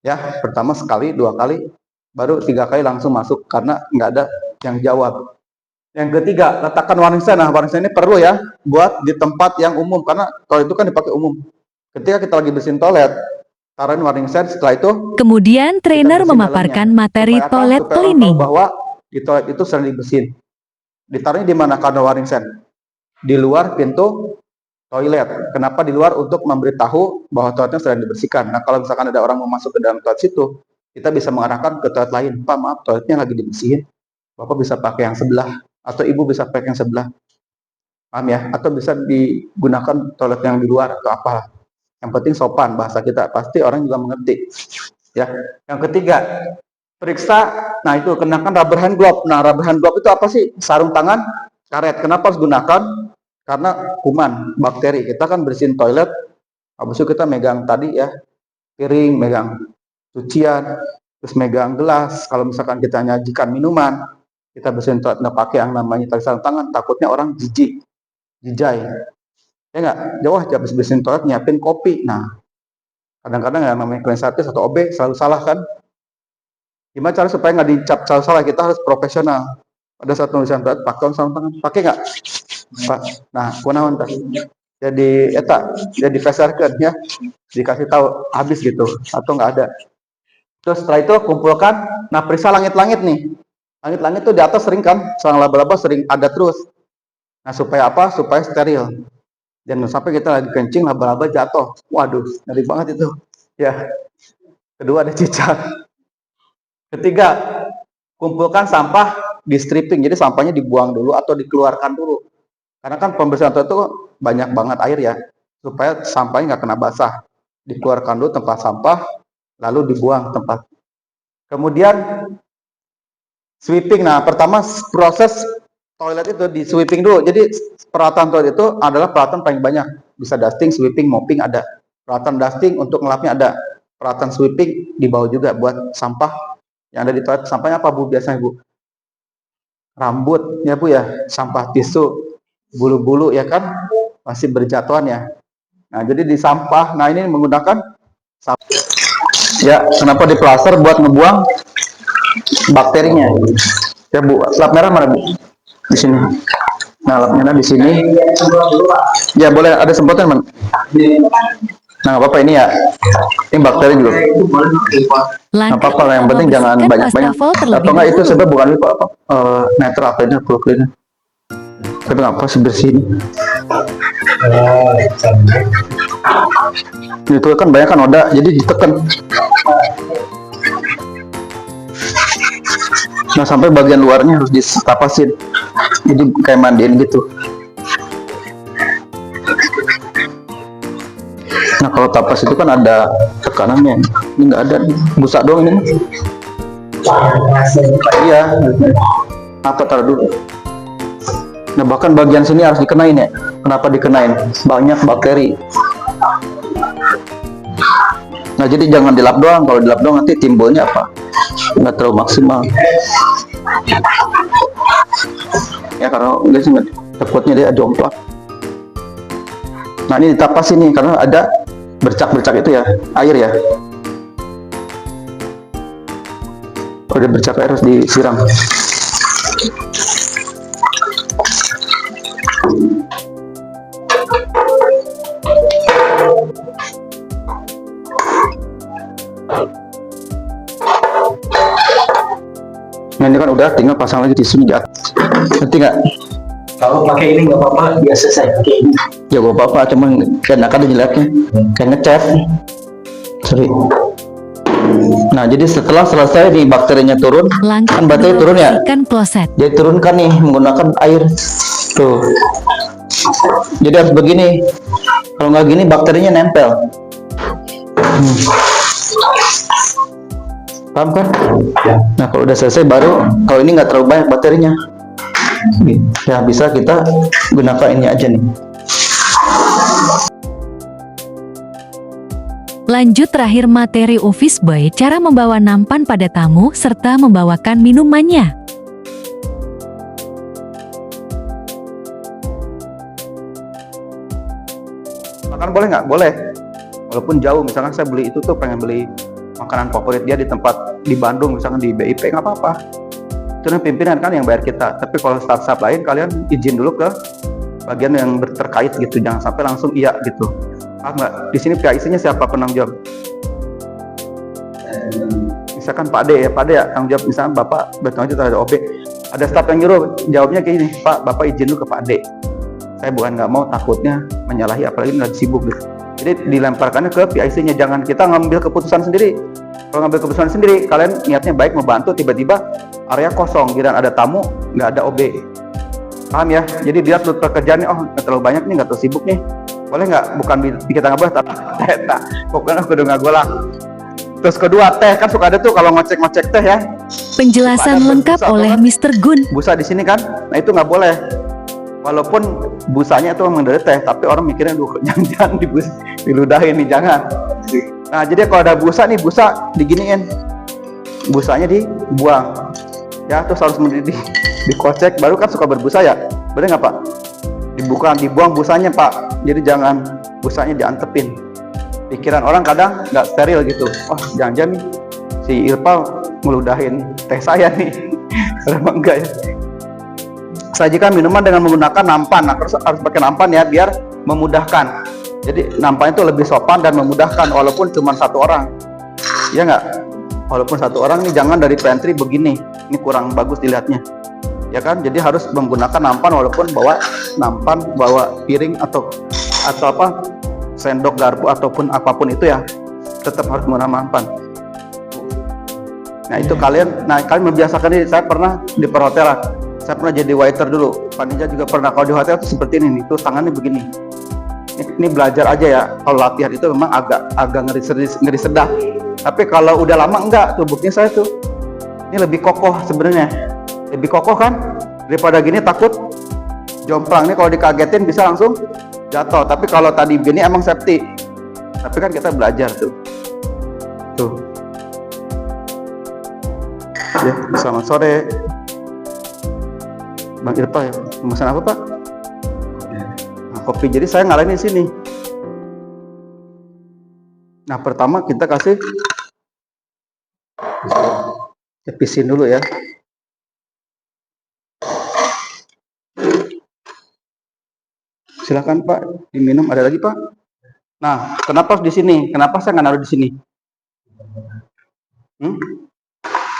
Ya, pertama sekali, 2 kali, baru 3 kali langsung masuk karena nggak ada yang jawab. Yang ketiga, letakkan warning sign. Nah, warning sign ini perlu ya buat di tempat yang umum karena toilet itu kan dipakai umum. Ketika kita lagi bersihin toilet, taruhin warning sign. Setelah itu Kemudian trainer memaparkan materi toilet cleaning. Bahwa di toilet itu sering dibersihin. Ditaruhnya di mana karena warning sign? Di luar pintu toilet. Kenapa di luar? Untuk memberitahu bahwa toiletnya sedang dibersihkan. Nah, kalau misalkan ada orang mau masuk ke dalam toilet situ, kita bisa mengarahkan ke toilet lain. Pak, maaf, toiletnya lagi dibersihin. Bapak bisa pakai yang sebelah, atau ibu bisa pakai yang sebelah. Paham ya? Atau bisa digunakan toilet yang di luar atau apalah. Yang penting sopan bahasa kita, pasti orang juga mengerti. Ya. Yang ketiga, periksa. Nah itu kenakan rubber hand glove. Nah rubber hand glove itu apa sih? Sarung tangan karet. Kenapa harus gunakan? Karena kuman, bakteri. Kita kan bersihin toilet, habis itu kita megang tadi ya, piring, megang cucian, terus megang gelas. Kalau misalkan kita nyajikan minuman, kita bersihin toilet nggak pakai yang namanya tali sarung tangan, takutnya orang jijai. Ya nggak, jauh habis bersihin toilet nyiapin kopi. Nah, kadang-kadang yang namanya cleaning service atau OB selalu salah kan? Gimana cara supaya nggak dicap salah? Kita harus profesional. Pada saat tulisan toilet pakai sarung tangan, pakai nggak? Pak, nah, kunaon teh? Jadi jadi peserkan ya, dikasih tahu habis gitu atau nggak ada. Terus setelah itu kumpulkan. Nah, periksa langit-langit nih. Langit-langit tuh di atas sering kan, sarang laba-laba sering ada terus. Nah, supaya apa? Supaya steril. Jangan sampai kita lagi kencing laba-laba jatuh. Waduh, ngeri banget itu. Ya. Kedua ada cicak. Ketiga, kumpulkan sampah di stripping. Jadi sampahnya dibuang dulu atau dikeluarkan dulu. Karena kan pembersihan toilet itu banyak banget air ya. Supaya sampahnya nggak kena basah. Dikeluarkan dulu tempat sampah, lalu dibuang tempat. Kemudian sweeping. Nah, pertama proses toilet itu di sweeping dulu. Jadi peralatan toilet itu adalah peralatan paling banyak. Bisa dusting, sweeping, mopping ada. Peralatan dusting untuk ngelapnya ada. Peralatan sweeping dibawa juga buat sampah yang ada di toilet. Sampahnya apa Bu biasanya Bu? Rambut ya Bu ya, sampah tisu, bulu-bulu ya kan masih berjatuhan ya. Nah jadi di sampah, nah ini menggunakan sampah. Ya kenapa di plaster buat ngebuang bakterinya. Ya Bu, lap merah mana Bu? Di sini. Nah lap merah di sini. Ya boleh ada semprotan Man. Nah apa ini ya? Ini bakteri juga. Nah apa yang penting jangan banyak-banyak. Atau enggak itu sebab bukan itu apa? Netral apa ini? Cleaner. Tapi nggak pas bersih ini. Itu kan banyak kan noda, jadi ditekan. Nah sampai bagian luarnya harus ditapasin. Jadi kayak mandiin gitu. Nah kalau tapas itu kan ada tekanannya. Ini nggak ada, busa doang ini. Iya. Apa taruh dulu? Nah, bahkan bagian sini harus dikenain ya. Kenapa dikenain? Banyak bakteri. Nah, jadi jangan dilap doang. Kalau dilap doang nanti timbulnya apa? Nggak terlalu maksimal. Ya, karena enggak sih, takutnya dia jomplang. Nah, ini ditapas ini karena ada bercak-bercak itu ya, air ya. Udah bercak air harus disiram. Nah, ini kan udah, tinggal pasang lagi di sini di atas. Ngerti nggak? Kalau pakai ini nggak apa-apa, biasa saya pakai ini. Ya gak apa-apa, cuman enakan jeleknya kayak ngecat. Sorry. Nah, jadi setelah selesai nih bakterinya turun, Langkah kan bakteri kedua, turun ya. bersihkan kloset. Jadi turunkan nih menggunakan air. Tuh. Jadi harus begini. Kalau nggak gini bakterinya nempel. Paham kan? Nah, kalau udah selesai baru, kalau ini nggak terlalu banyak bakterinya, ya bisa kita gunakan ini aja nih. Lanjut terakhir materi office boy, cara membawa nampan pada tamu serta membawakan minumannya. Makan boleh nggak? Boleh. Walaupun jauh, misalkan saya beli itu tuh pengen beli makanan favorit dia di tempat di Bandung, misalkan di BIP, nggak apa-apa. Itu kan pimpinan kan yang bayar kita. Tapi kalau startup lain, kalian izin dulu ke bagian yang terkait gitu, jangan sampai langsung iya gitu. Paham nggak? Di sini PIC-nya siapa penanggung jawab? Misalkan Pak Ade ya, Pak Ade ya tanggung jawab. Misalkan Bapak bertanggung jawab terhadap OB, ada staf yang nyuruh, jawabnya kayak gini, Pak, Bapak izin dulu ke Pak Ade. Saya bukan nggak mau, takutnya menyalahi, apalagi lagi sibuk gitu. Jadi dilemparkannya ke PIC-nya, jangan kita ngambil keputusan sendiri. Kalau ngambil keputusan sendiri, kalian niatnya baik membantu, tiba-tiba area kosong, kira ada tamu, nggak ada OB. Paham ya? Jadi dia tuh pekerjaannya, oh nggak terlalu banyak nih, nggak terlalu sibuk nih. Boleh nggak? Bukan kita nggak boleh, tapi pokoknya aku udah nggak golak. Terus kedua, teh kan suka ada tuh kalau ngecek teh ya. Penjelasan lengkap oleh Mr. Gun. Busa di sini kan, nah itu nggak boleh. Walaupun busanya itu memang dari teh, tapi orang mikirnya, duh, jangan diludahin nih, jangan. Nah, jadi kalau ada busa nih, busa diginiin, busanya dibuang, ya, terus harus dikocek, baru kan suka berbusa ya, bener nggak Pak? Dibuang busanya Pak, jadi jangan busanya diantepin. Pikiran orang kadang nggak steril gitu, oh jangan-jangan nih si Irpal ngeludahin teh saya nih, emang enggak ya. Sajikan minuman dengan menggunakan nampan. Nah, harus pakai nampan ya, biar memudahkan. Jadi nampan itu lebih sopan dan memudahkan, walaupun cuma satu orang. Ya nggak? Walaupun satu orang nih, jangan dari pantry begini. Ini kurang bagus dilihatnya. Ya kan? Jadi harus menggunakan nampan, walaupun bawa nampan, bawa piring atau apa, sendok, garpu ataupun apapun itu ya, tetap harus menggunakan nampan. Nah, itu kalian membiasakan diri. Saya pernah di perhotelan. Saya pernah jadi waiter dulu, panitia juga pernah. Kalau di hotel itu seperti ini nih, tuh tangannya begini. Ini belajar aja ya. Kalau latihan itu memang agak ngeri sedap. Tapi kalau udah lama enggak, tuh buktinya saya tuh. Ini lebih kokoh sebenarnya. Lebih kokoh kan? Daripada gini takut jomplang. Ini kalau dikagetin bisa langsung jatuh. Tapi kalau tadi begini emang safety. Tapi kan kita belajar tuh. Tuh. Ya, selamat sore. Bang Irpa ya, pemesan apa Pak? Nah, kopi. Jadi saya ngalahin di sini. Nah, pertama kita kasih tepisin dulu ya. Silakan Pak, diminum. Ada lagi Pak? Nah, kenapa di sini? Kenapa saya nggak naruh di sini?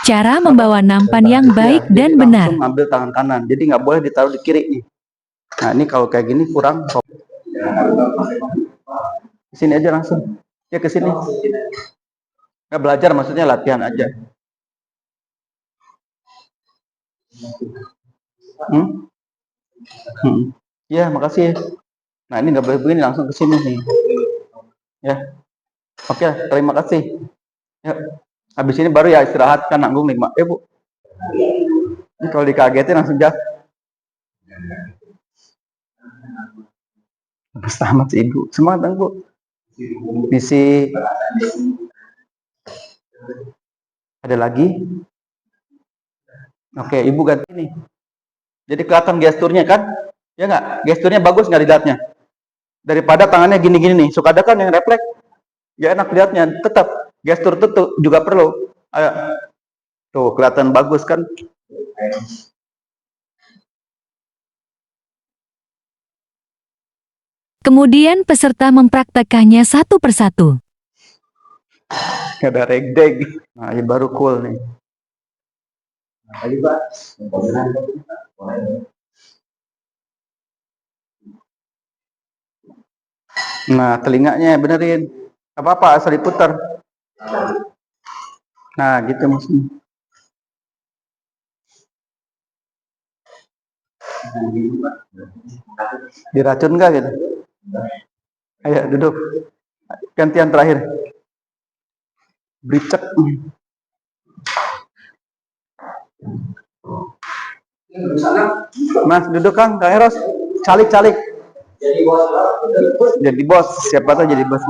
Cara membawa nampan yang baik dan jadi benar. langsung ambil tangan kanan, jadi nggak boleh ditaruh di kiri nih. Nah, ini kalau kayak gini kurang. Di sini aja langsung. Ya ke sini. Nggak belajar, maksudnya latihan aja. Ya, makasih. Nah, ini nggak boleh begini, langsung ke sini nih. Ya. Oke, terima kasih. Ya. Habis ini baru ya istirahat, kan nanggung 5. Bu. Ini kalau dikagetin langsung jatuh. Bagus amat sih Ibu. Semangat dong Bu. Misi. Ada lagi? Oke, Ibu ganti nih. Jadi kelihatan gesturnya kan? Ya nggak? Gesturnya bagus nggak dilihatnya? Daripada tangannya gini-gini nih. Suka ada kan yang refleks? Ya enak lihatnya. Tetap gestur itu juga perlu. Ayo. Tuh, kelihatan bagus kan? Kemudian peserta mempraktekannya satu persatu. Ada regdeg. Nah, ini baru cool nih. Tadi Pak, Nah, telinganya benerin. Apa-apa, asal diputar. Nah, gitu maksudnya. Diracun nggak gitu? Ayo, duduk. Gantian terakhir. Bricek. Mas, duduk Kang Eros. Calik-calik. Jadi bos. Siapa tuh jadi bos?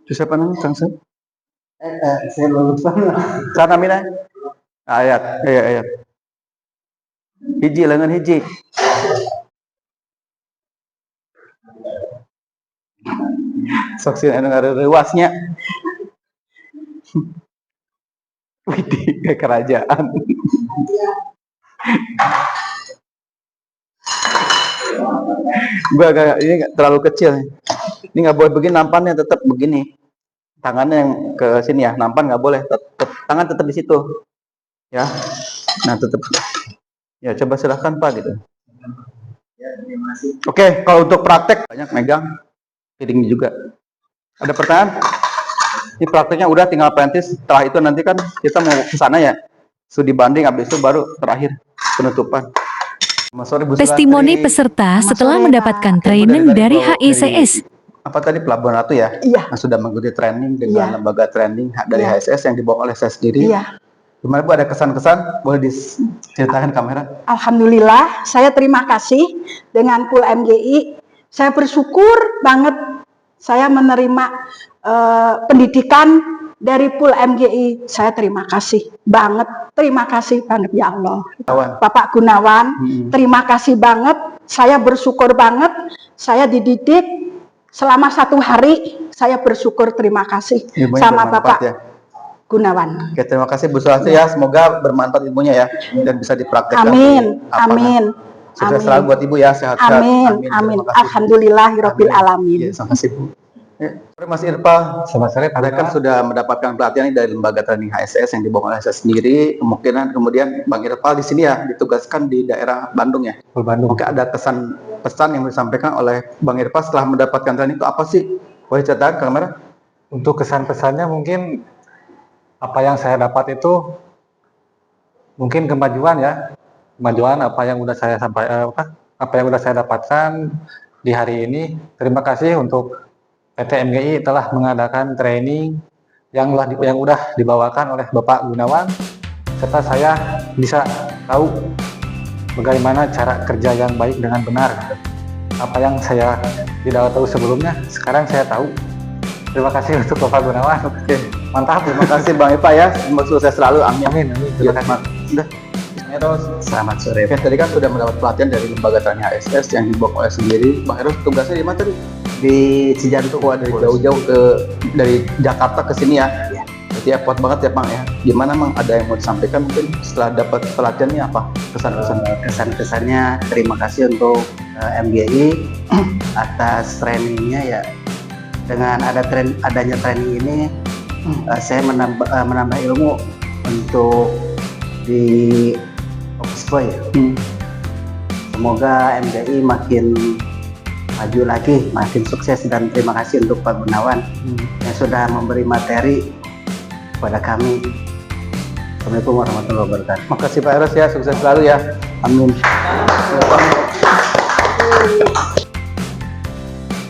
Itu siapa namanya Kang Sen? saya lupa. Sana mina. Ayat. Ayat. Hiji lengan hiji. Saksi anu ngareureuasnya. Widih, kayak kerajaan. Gua agak ini terlalu kecil. Ini nggak boleh begini nampannya, tetap begini. Tangannya yang ke sini ya, nampan nggak boleh. Tangan tetap di situ. Ya. Nah, tetap. Ya, coba silahkan Pak gitu. Oke, kalau untuk praktek banyak megang, feeding juga. Ada pertanyaan? Ini prakteknya udah tinggal perintis. Setelah itu nanti kan kita mau ke sana ya. Studi banding, habis itu baru terakhir penutupan. Sore, Bu Testimoni Suratri. peserta setelah sore, mendapatkan Oke, training dari kalau HICS. apa tadi Pelabuhan Ratu ya? Iya. Yang sudah mengikuti training dengan Iya. lembaga training dari Iya. HSS yang dibawa oleh saya sendiri. Iya. Gimana Bu, ada kesan-kesan? Boleh diceritakan kamera? Alhamdulillah, saya terima kasih dengan Pool MGI. Saya bersyukur banget saya menerima pendidikan dari Pool MGI. Saya terima kasih banget ya Allah. Kawan. Bapak Gunawan, terima kasih banget. Saya bersyukur banget. Saya dididik selama 1 hari. Saya bersyukur, terima kasih Ilmunya sama bermanfaat Bapak ya. Gunawan. Oke, terima kasih Bu Suratri ya. Semoga bermanfaat ilmunya ya dan bisa dipraktekkan. Amin, di lapangan. amin. Sukses Amin. selalu buat Ibu ya, sehat-sehat. Amin, amin. Terima kasih, Bu. Alhamdulillahirabbil Amin. alamin. Iya, terima kasih Bu. Ya, sore Mas Irfan. Selamat sore Pak Anda kan sudah mendapatkan pelatihan ini dari lembaga training HSS yang dibawa oleh saya sendiri. Kemungkinan kemudian Bang Irfan di sini ya ditugaskan di daerah Bandung ya. Bandung. Mungkin ada pesan yang disampaikan oleh Bang Irfan setelah mendapatkan training itu apa sih? Boleh ceritakan ke kamera? Untuk kesan-pesannya mungkin apa yang saya dapat itu mungkin kemajuan ya. Kemajuan apa yang udah saya apa yang udah saya dapatkan di hari ini. Terima kasih untuk PT MGI telah mengadakan training yang udah dibawakan oleh Bapak Gunawan, serta saya bisa tahu bagaimana cara kerja yang baik dengan benar. Apa yang saya tidak tahu sebelumnya, sekarang saya tahu. Terima kasih untuk Bapak Gunawan. Oke. Mantap. Terima kasih Bang Irfan ya. Semoga sukses selalu. Amin. Amin. Amin. Ya, Terima kasih. udah. Eros. Selamat sore. Oke, tadi kan sudah mendapat pelatihan dari lembaga training HSS yang dibawa oleh sendiri. Bang Eros tugasnya di mana tadi? Di Cijantung. Wah, dari jauh-jauh dari Jakarta ke sini ya. Berarti effort banget ya Bang ya. Gimana Bang, ada yang mau disampaikan mungkin setelah dapat pelatihannya apa? Kesan-kesan? Kesan-kesannya terima kasih untuk MGI atas trainingnya ya. Dengan adanya training ini saya menambah ilmu untuk di Oxboy. Semoga MGI makin maju lagi, makin sukses, dan terima kasih untuk Pak Gunawan yang sudah memberi materi kepada kami. Assalamualaikum warahmatullahi wabarakatuh. Makasih Pak Eros ya, sukses selalu ya. Amin.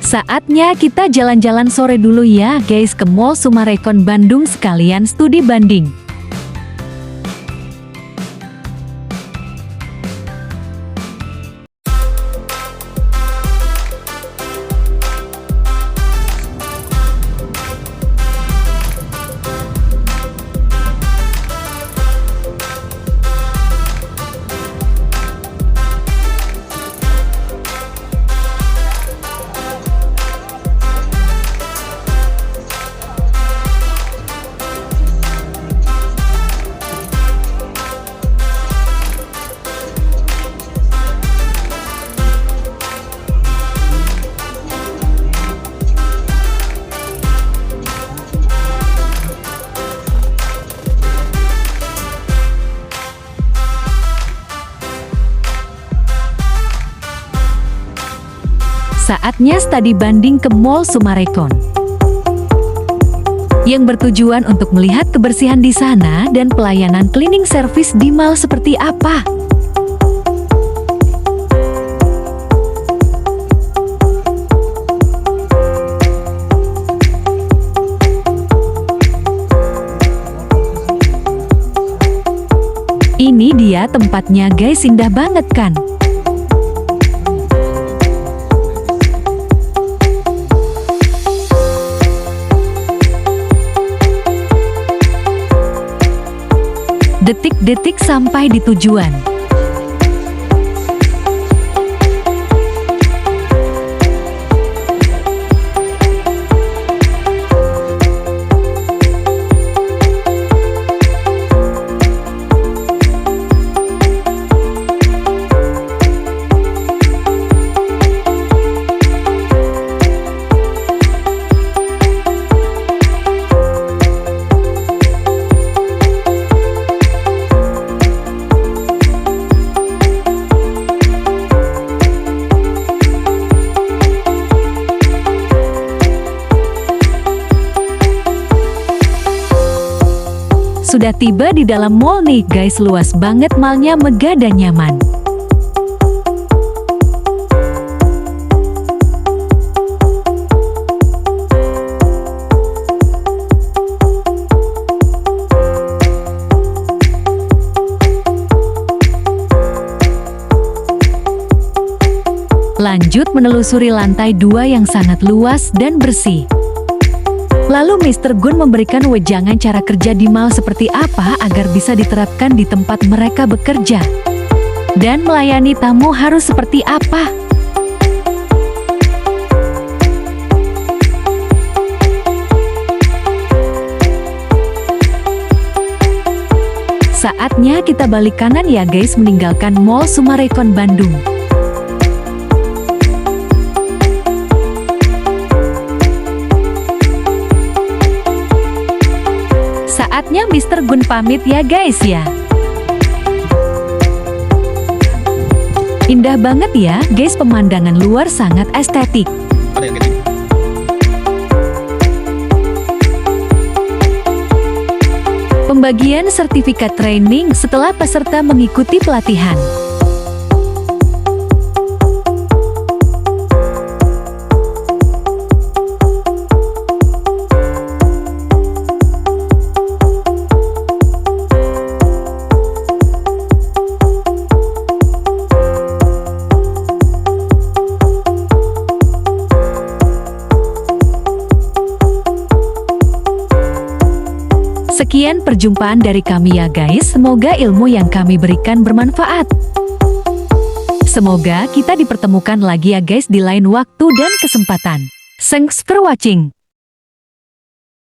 Saatnya kita jalan-jalan sore dulu ya guys ke Mall Sumarekon Bandung sekalian studi banding. Saatnya studi banding ke Mall Summarecon, yang bertujuan untuk melihat kebersihan di sana dan pelayanan cleaning service di mall seperti apa. Ini dia tempatnya guys, indah banget kan? Detik-detik sampai di tujuan. Sudah tiba di dalam mall nih guys, luas banget mallnya, megah dan nyaman. Lanjut menelusuri lantai 2 yang sangat luas dan bersih. Lalu Mr. Gun memberikan wejangan cara kerja di mall seperti apa agar bisa diterapkan di tempat mereka bekerja. Dan melayani tamu harus seperti apa. Saatnya kita balik kanan ya guys, meninggalkan Mall Summarecon Bandung. Saatnya Mr. Gun pamit ya guys ya. Indah banget ya guys, pemandangan luar sangat estetik. Pembagian sertifikat training setelah peserta mengikuti pelatihan. Sekian perjumpaan dari kami ya guys, semoga ilmu yang kami berikan bermanfaat. Semoga kita dipertemukan lagi ya guys di lain waktu dan kesempatan. Thanks for watching.